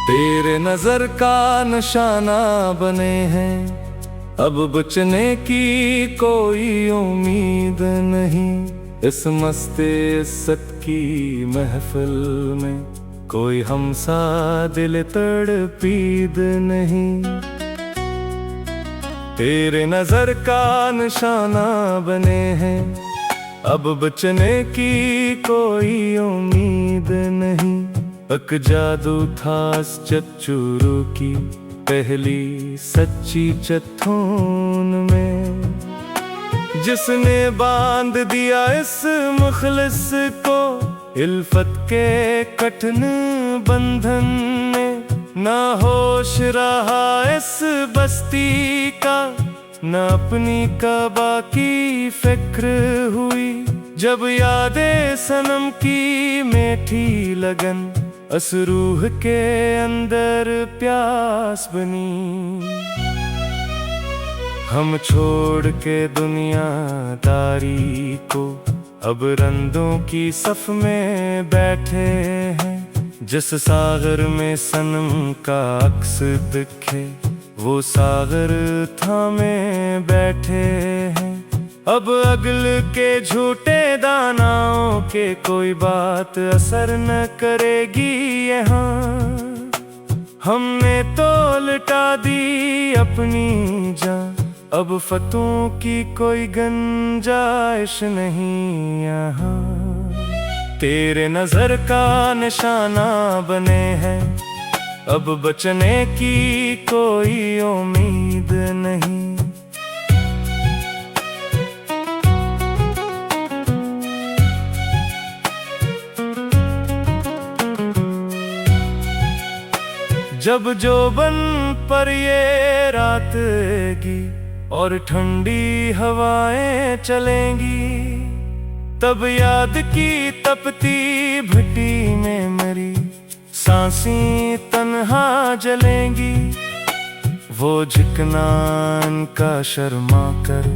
तेरे नजर का निशाना बने हैं, अब बचने की कोई उम्मीद नहीं। इस मस्ते इज्जत की महफिल में कोई हमसा दिल तड़पीद नहीं। तेरे नजर का निशाना बने हैं, अब बचने की कोई उम्मीद नहीं। एक जादू था इस चच्चूरू की पहली सच्ची चट्टून में, जिसने बांध दिया इस मुखलिस को इल्फत के कठिन बंधन में। ना होश रहा इस बस्ती का, न अपनी कबा की फिक्र हुई। जब यादें सनम की मीठी लगन इस रूह के अंदर प्यास बनी। हम छोड़ के दुनियादारी को अब रंदों की सफ में बैठे हैं। जिस सागर में सनम का अक्स दिखे, वो सागर थामे बैठे हैं। अब अगल के झूठे दानाओं के कोई बात असर न करेगी यहाँ। हमने तो लुटा दी अपनी जान, अब फतों की कोई गुंजाइश नहीं यहाँ। तेरे नजर का निशाना बने हैं, अब बचने की कोई उम्मीद नहीं। जब जोबन पर ये रात आएगी और ठंडी हवाएं चलेंगी, तब याद की तपती भट्टी में मेरी सांसें तन्हा जलेंगी। वो झिकना इनका शर्मा कर,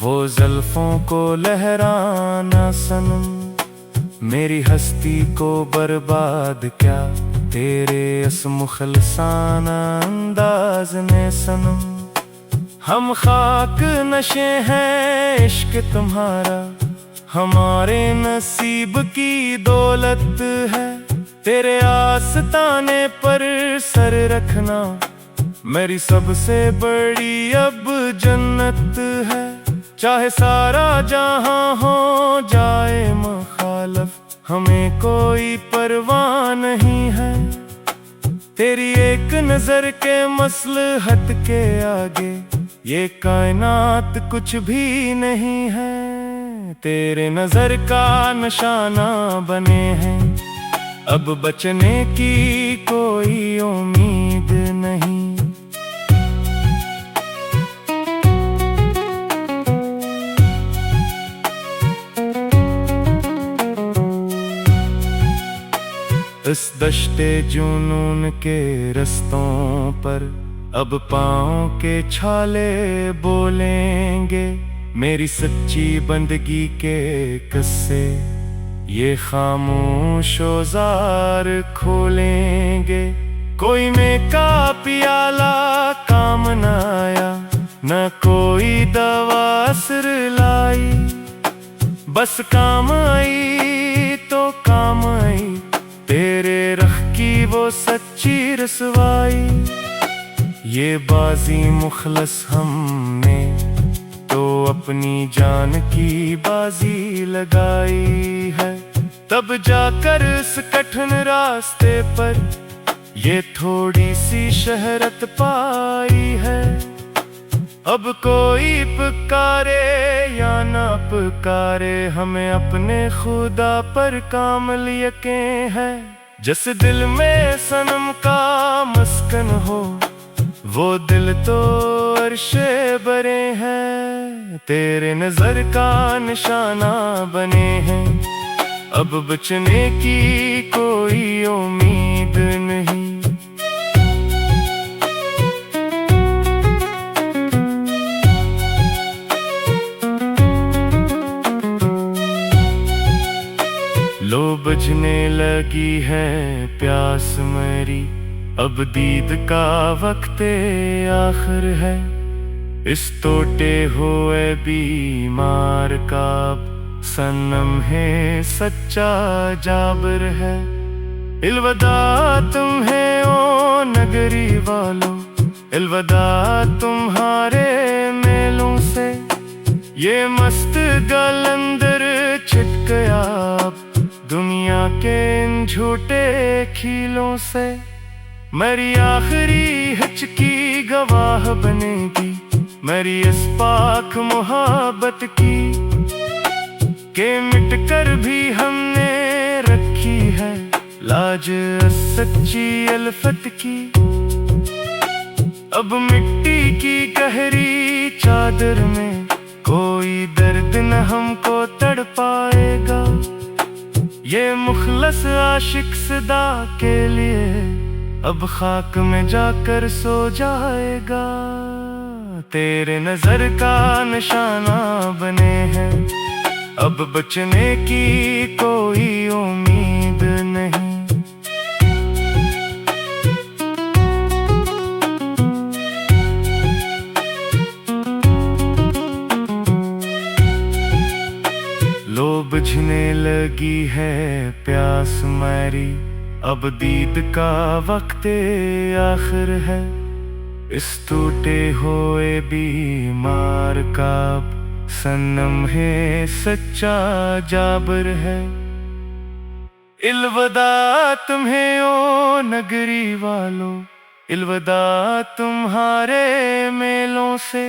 वो जुल्फों को लहराना सनम, मेरी हस्ती को बर्बाद क्या तेरे इस मुखलसाना अंदाज ने सनम। हम खाक नशे हैं इश्क तुम्हारा, हमारे नसीब की दौलत है। तेरे आस्ताने पर सर रखना मेरी सबसे बड़ी अब जन्नत है। चाहे सारा जहां हो जाए मुखालफ, हमें कोई परवाह नहीं है। तेरी एक नजर के मसलहत के आगे ये कायनात कुछ भी नहीं है। तेरे नजर का निशाना बने हैं, अब बचने की कोई उम्मीद नहीं। इस दश्ते जुनून के रस्तों पर अब पाँव के छाले बोलेंगे, मेरी सच्ची बंदगी के किस्से ये खामोश औजार खोलेंगे। कोई में का पियाला काम न आया, न कोई दवा असर लाई, बस काम आई तो काम आई तेरे रख की वो सच्ची रसवाई। ये बाजी मुखलस हमने तो अपनी जान की बाजी लगाई है, तब जाकर इस कठिन रास्ते पर ये थोड़ी सी शहरत पाई है। अब कोई पुकारे या ना पुकारे, हमें अपने खुदा पर कामिल यकीन है। जिस दिल में सनम का मस्कन हो, वो दिल तो अर्शे बरे हैं। तेरे नजर का निशाना बने हैं, अब बचने की कोई उम्मीद नहीं। लो बज बुझने लगी है प्यास मेरी, अब दीद का वक्त आखिर है। इस टूटे हुए बीमार का अब सनम है सच्चा जाबिर है। इल्वदा तुम्हें ओ नगरी वालों, इल्वदा तुम्हारे मेलों से। ये मस्त गलंदर छिट गया अब दुनिया के इन झूठे खीलों से। मेरी आखिरी हिचकी गवाह बनेगी मेरी इस पाक मोहब्बत की, के मिट कर भी हमने रखी है लाज सच्ची अल्फत की। अब मिट्टी की गहरी चादर में कोई दर्द न हमको तड़ पाएगा। ये मुखलस आशिक सदा के लिए अब खाक में जाकर सो जाएगा। तेरे नजर का निशाना बने हैं, अब बचने की कोई उम्मीद नहीं। लो बुझने लगी है प्यास मेरी, अब दीद का वक्त आखिर है। इस टूटे हुए बीमार का अब सनम है सच्चा जाबिर है। इल्वदा तुम्हें ओ नगरी वालों, इल्वदा तुम्हारे मेलों से।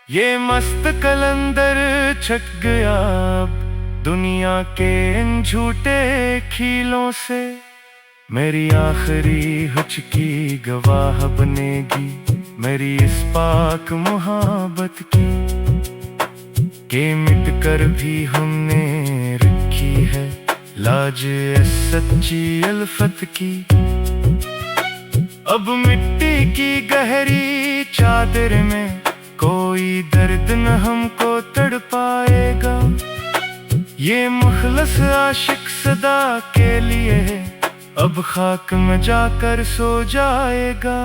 ये मस्त कलंदर छट गया अब दुनिया के इन झूठे खीलों से। मेरी आखिरी हुचकी गवाह बनेगी मेरी इस पाक मोहब्बत की, के मिट कर भी हमने रखी है लाज सच्ची अल्फत की। अब मिट्टी की गहरी चादर में कोई दर्द न हमको तड़ पाएगा। ये मुखलस आशिक सदा के लिए अब खाक में जाकर सो जाएगा।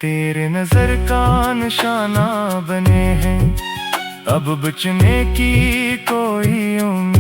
तेरे नजर का निशाना बने हैं, अब बचने की कोई उम्मीद